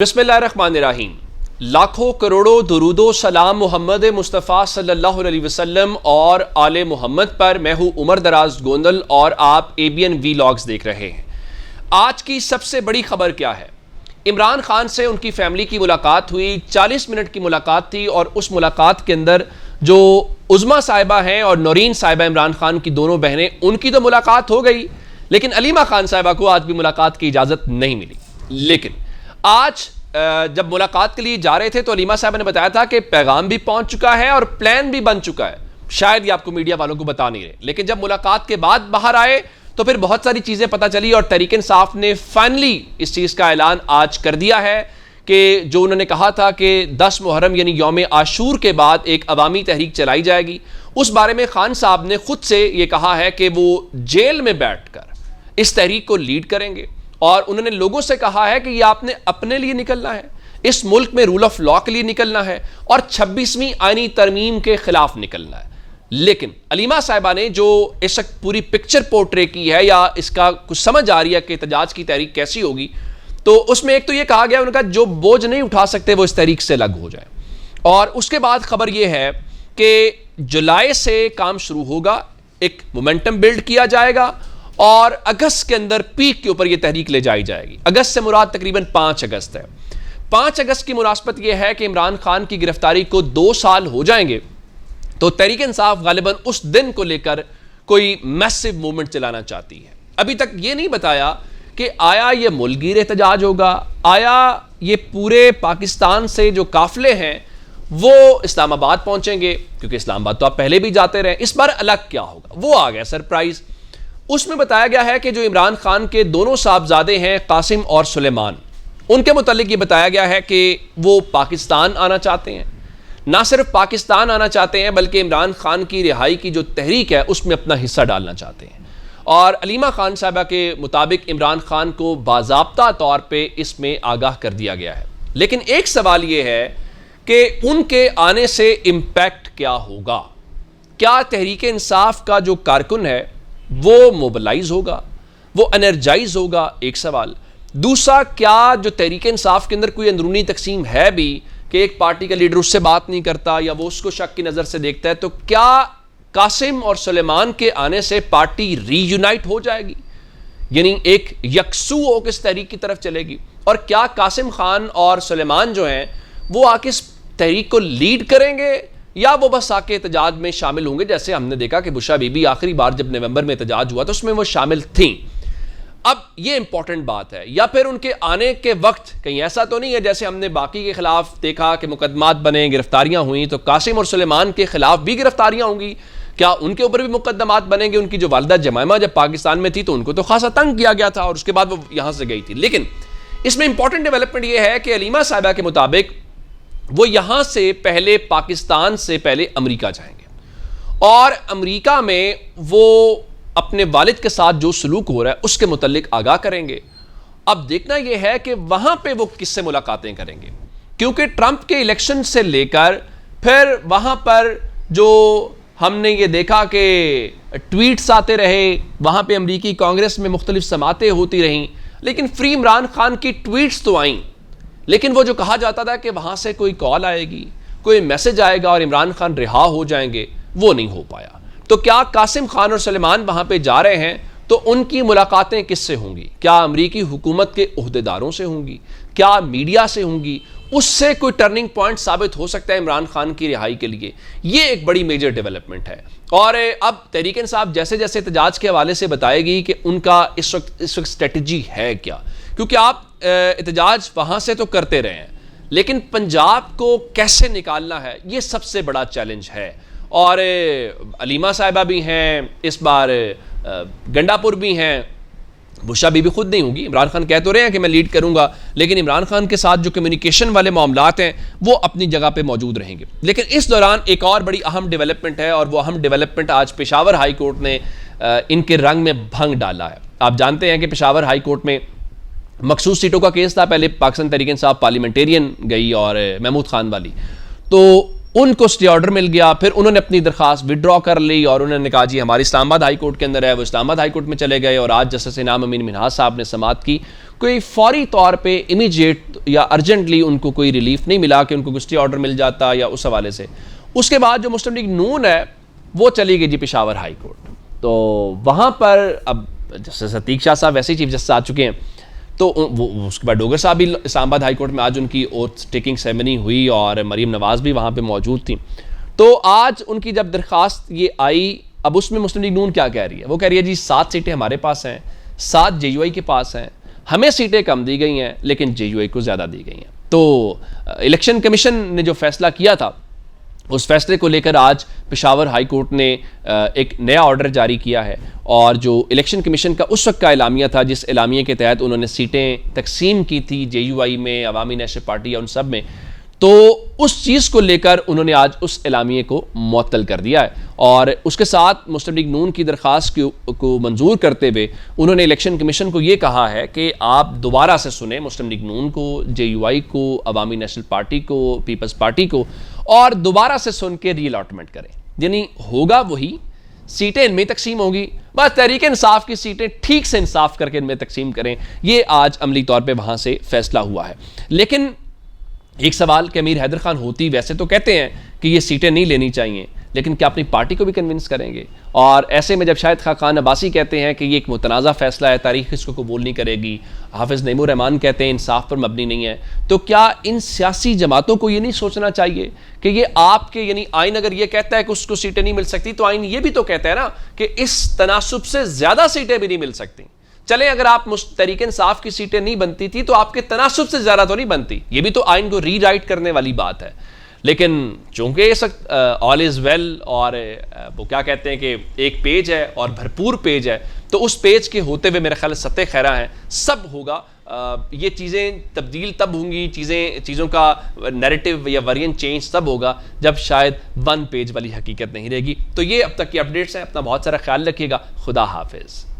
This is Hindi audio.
बिस्मिल्लाहिर्रहमानिर्रहीम। लाखों करोड़ों दुरूदो सलाम मोहम्मद मुस्तफ़ा सल्लल्लाहु अलैहि वसल्लम और आले मोहम्मद पर। मैं हूँ उमर दराज गोंदल और आप ABN वीलॉग्स देख रहे हैं। आज की सबसे बड़ी खबर क्या है? इमरान खान से उनकी फैमिली की मुलाकात हुई, 40 मिनट की मुलाकात थी और उस मुलाकात के अंदर जो उज़मा साहिबा हैं और नौरीन साहिबा, इमरान खान की दोनों बहनें, उनकी तो मुलाकात हो गई, लेकिन अलीमा खान साहिबा को आज भी मुलाकात की इजाज़त नहीं मिली। लेकिन आज जब मुलाकात के लिए जा रहे थे तो अलीमा साहब ने बताया था कि पैगाम भी पहुंच चुका है और प्लान भी बन चुका है। शायद ये आपको मीडिया वालों को बता नहीं रहे, लेकिन जब मुलाकात के बाद बाहर आए तो फिर बहुत सारी चीजें पता चली और तहरीक इंसाफ ने फाइनली इस चीज का ऐलान आज कर दिया है कि जो उन्होंने कहा था कि 10 मुहर्रम यानी यौम आशूर के बाद एक अवामी तहरीक चलाई जाएगी, उस बारे में खान साहब ने खुद से ये कहा है कि वो जेल में बैठकर इस तहरीक को लीड करेंगे और उन्होंने लोगों से कहा है कि ये आपने अपने लिए निकलना है, इस मुल्क में रूल ऑफ लॉ के लिए निकलना है और 26वीं आईनी तरमीम के खिलाफ निकलना है। लेकिन अलीमा साहिबा ने जो इस वक्त पूरी पिक्चर पोर्ट्रे की है या इसका कुछ समझ आ रही है कि एहतजाज की तहरीक कैसी होगी, तो उसमें एक तो ये कहा गया उनका जो बोझ नहीं उठा सकते वो इस तहरीक से अलग हो जाए। और उसके बाद खबर यह है कि जुलाई से काम शुरू होगा, एक मोमेंटम बिल्ड किया जाएगा और अगस्त के अंदर पीक के ऊपर यह तहरीक ले जाई जाएगी। अगस्त से मुराद तकरीबन 5 अगस्त है। 5 अगस्त की मुनासबत यह है कि इमरान खान की गिरफ्तारी को 2 साल हो जाएंगे, तो तहरीक इंसाफ गालिबन उस दिन को लेकर कोई मैसिव मूवमेंट चलाना चाहती है। अभी तक यह नहीं बताया कि आया यह मुल्कगीर एहतजाज होगा, आया ये पूरे पाकिस्तान से जो काफिले हैं वो इस्लामाबाद पहुंचेंगे, क्योंकि इस्लामाबाद तो आप पहले भी जाते रहे, इस बार अलग क्या होगा वो आ गया सरप्राइज। उसमें बताया गया है कि जो इमरान खान के दोनों साहबजादे हैं कासिम और सुलेमान, उनके मुतालिक ये बताया गया है कि वो पाकिस्तान आना चाहते हैं। ना सिर्फ पाकिस्तान आना चाहते हैं बल्कि इमरान खान की रिहाई की जो तहरीक है उसमें अपना हिस्सा डालना चाहते हैं। और अलीमा खान साहिबा के मुताबिक इमरान खान को बाज़ाब्ता तौर पे इसमें आगाह कर दिया गया है। लेकिन एक सवाल ये है कि उनके आने से इम्पैक्ट क्या होगा? क्या तहरीक इंसाफ का जो कारकुन है वो मोबिलाइज होगा, वो एनर्जाइज होगा? एक सवाल। दूसरा, क्या जो तहरीक इंसाफ के अंदर कोई अंदरूनी तकसीम है भी कि एक पार्टी का लीडर उससे बात नहीं करता या वो उसको शक की नज़र से देखता है, तो क्या कासिम और सुलेमान के आने से पार्टी रीयूनाइट हो जाएगी, यानी एक यकसू हो किस तहरीक की तरफ चलेगी? और क्या कासिम खान और सुलेमान जो हैं वो आके इस तहरीक को लीड करेंगे या वो बस आके एहतजाज में शामिल होंगे? जैसे हमने देखा कि बुशरा बीबी आखिरी बार जब नवंबर में एहतजाज हुआ तो उसमें वो शामिल थी। अब ये इंपॉर्टेंट बात है। या फिर उनके आने के वक्त कहीं ऐसा तो नहीं है जैसे हमने बाकी के खिलाफ देखा कि मुकदमात बने, गिरफ्तारियां हुई, तो कासिम और सुलेमान के खिलाफ भी गिरफ्तारियां होंगी? क्या उनके ऊपर भी मुकदमात बनेंगे? उनकी जो वालिदा जमाइमा जब पाकिस्तान में थी तो उनको तो खासा तंग किया गया था और उसके बाद वो यहां से गई थी। लेकिन इसमें इंपॉर्टेंट डेवलपमेंट यह है कि अलीमा साहिबा के मुताबिक वो यहां से पहले पाकिस्तान से पहले अमेरिका जाएंगे और अमेरिका में वो अपने वालिद के साथ जो सलूक हो रहा है उसके मुतल्लिक आगाह करेंगे। अब देखना यह है कि वहां पे वो किससे मुलाकातें करेंगे, क्योंकि ट्रंप के इलेक्शन से लेकर फिर वहां पर जो हमने ये देखा कि ट्वीट्स आते रहे, वहां पे अमेरिकी कांग्रेस में मुख्तलिफ समातें होती रहीं, लेकिन फ्री इमरान खान की ट्वीट्स तो आईं, लेकिन वो जो कहा जाता था कि वहां से कोई कॉल आएगी, कोई मैसेज आएगा और इमरान खान रिहा हो जाएंगे, वो नहीं हो पाया। तो क्या कासिम खान और सुलेमान वहां पे जा रहे हैं तो उनकी मुलाकातें किससे होंगी? क्या अमेरिकी हुकूमत के ओहदेदारों से होंगी? क्या मीडिया से होंगी? उससे कोई टर्निंग पॉइंट साबित हो सकता है इमरान खान की रिहाई के लिए। ये एक बड़ी मेजर डेवलपमेंट है। और अब तहरीक इंसाफ जैसे जैसे एहतजाज के हवाले से बताएगी कि उनका इस वक्त स्ट्रेटजी है क्या, क्योंकि आप एहतजाज वहां से तो करते रहे हैं, लेकिन पंजाब को कैसे निकालना है ये सबसे बड़ा चैलेंज है। और अलीमा साहिबा भी हैं, इस बार गंडापुर भी हैं, बुशरा बीबी खुद नहीं होंगी। इमरान खान कह तो रहे हैं कि मैं लीड करूंगा, लेकिन इमरान खान के साथ जो कम्युनिकेशन वाले मामलात हैं वो अपनी जगह पे मौजूद रहेंगे। लेकिन इस दौरान एक और बड़ी अहम डेवलपमेंट है और वो अहम डेवलपमेंट आज पेशावर हाई कोर्ट ने इनके रंग में भंग डाला है। आप जानते हैं कि पेशावर हाई कोर्ट में मखसूस सीटों का केस था। पहले पाकिस्तान तहरीक इंसाफ पार्लियामेंटेरियन गई और महमूद खान वाली, तो उनको स्टे ऑर्डर मिल गया, फिर उन्होंने अपनी दरख्वास्त विड्रॉ कर ली और उन्होंने कहा जी हमारी इस्लामाबाद हाई कोर्ट के अंदर है, वो इस्लामाबाद हाई कोर्ट में चले गए और आज जस्टिस इनाम अमीन मिन्हाज साहब ने समाअत की। कोई फौरी तौर पे इमीडिएट या अर्जेंटली उनको कोई रिलीफ नहीं मिला कि उनको स्टे ऑर्डर मिल जाता या उस हवाले से। उसके बाद जो मुस्लिम लीग नून है वो चली गई जी पेशावर हाई कोर्ट। तो वहाँ पर अब जस्टिस अतीक शाह साहब वैसे ही चीफ जस्टिस आ चुके हैं, तो उसके बाद डोगर साहब भी इस्लामाबाद हाई कोर्ट में आज उनकी ओथ टेकिंग सेरेमनी हुई और मरीम नवाज भी वहाँ पे मौजूद थी। तो आज उनकी जब दरख्वास्त ये आई, अब उसमें मुस्लिम लीग नून क्या कह रही है? वो कह रही है जी 7 सीटें हमारे पास हैं, 7 JUI के पास हैं, हमें सीटें कम दी गई हैं लेकिन JUI को ज़्यादा दी गई हैं। तो इलेक्शन कमीशन ने जो फैसला किया था उस फैसले को लेकर आज पेशावर हाई कोर्ट ने एक नया ऑर्डर जारी किया है, और जो इलेक्शन कमीशन का उस वक्त का एलामिया था जिस एलामिया के तहत उन्होंने सीटें तकसीम की थी JUI में, अवामी नेशनल पार्टी या उन सब में, तो उस चीज़ को लेकर उन्होंने आज उस एलामिये को मुअत्तल कर दिया है। और उसके साथ मुस्लिम लीग नून की दरख्वास्त को मंजूर करते हुए उन्होंने इलेक्शन कमीशन को ये कहा है कि आप दोबारा से सुने मुस्लिम लीग नून को, JUI को, अवामी नेशनल पार्टी को, पीपल्स पार्टी को, और दोबारा से सुन के रीअलॉटमेंट करें। यानी होगा वही, सीटें इनमें तकसीम होगी, बस तहरीक इंसाफ की सीटें ठीक से इंसाफ करके इनमें तकसीम करें। ये आज अमली तौर पर वहाँ से फैसला हुआ है। लेकिन एक सवाल कि अमीर हैदर खान होती वैसे तो कहते हैं कि ये सीटें नहीं लेनी चाहिए, लेकिन क्या अपनी पार्टी को भी कन्विंस करेंगे? और ऐसे में जब शाहिद खान अब्बासी कहते हैं कि ये एक मुतनाज़ा फैसला है, तारीख इसको कबूल नहीं करेगी, हाफिज़ नईमुर रहमान कहते हैं इंसाफ पर मबनी नहीं है, तो क्या इन सियासी जमातों को ये नहीं सोचना चाहिए कि ये आपके, यानी आइन अगर ये कहता है कि उसको सीटें नहीं मिल सकती, तो आइन ये भी तो कहता है ना कि इस तनासुब से ज़्यादा सीटें भी नहीं मिल सकती। चले अगर आप तहरीक इंसाफ की सीटें नहीं बनती थी तो आपके तनासुब से ज़्यादा तो नहीं बनती, ये भी तो आइन को रीराइट करने वाली बात है। लेकिन चूंकि इस वक्त ऑल इज़ वेल, और वो क्या कहते हैं कि एक पेज है और भरपूर पेज है, तो उस पेज के होते हुए मेरे ख्याल सत्ते खैरा हैं, सब होगा। ये चीज़ें तब्दील तब होंगी, चीज़ों का नैरेटिव या वेरिएंट चेंज तब होगा जब शायद 1 पेज वाली हकीकत नहीं रहेगी। तो ये अब तक की अपडेट्स हैं। अपना बहुत सारा ख्याल रखिएगा। खुदा हाफिज़।